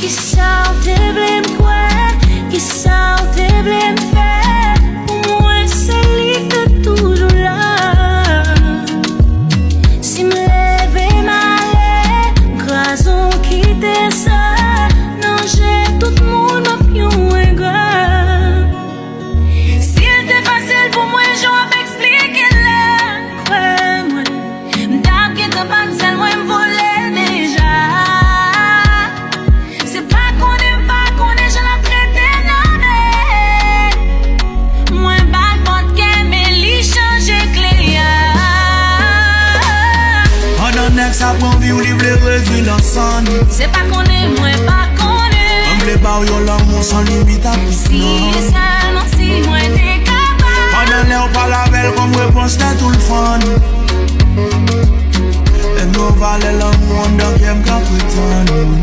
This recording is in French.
Qui ça ou te blâme quoi? Qui ça ou te blâme faire? Pour moi c'est lui que toujours là. Si me lève et m'allait, grâce au quitter ça, non j'ai tout le monde m'a plus un gars. Si c'était facile pour moi, j'aurais expliqué là. Crois-moi, m'dap qui t'en pas de seul, moi m'voler déjà. C'est pas qu'on est, je la traité non mais moi bal porte qu'elle mais li changer clé. On a next à prendre vie ou livre les revues dans son. C'est pas qu'on est, moi pas qu'on est. On blé pas ou yon l'amour sans limite à tout. Si seulement si moi t'es capable. On a l'air pas la belle comme réponse à tout le fun. Et nous valait l'amour, on a qu'aime qu'à prétendre.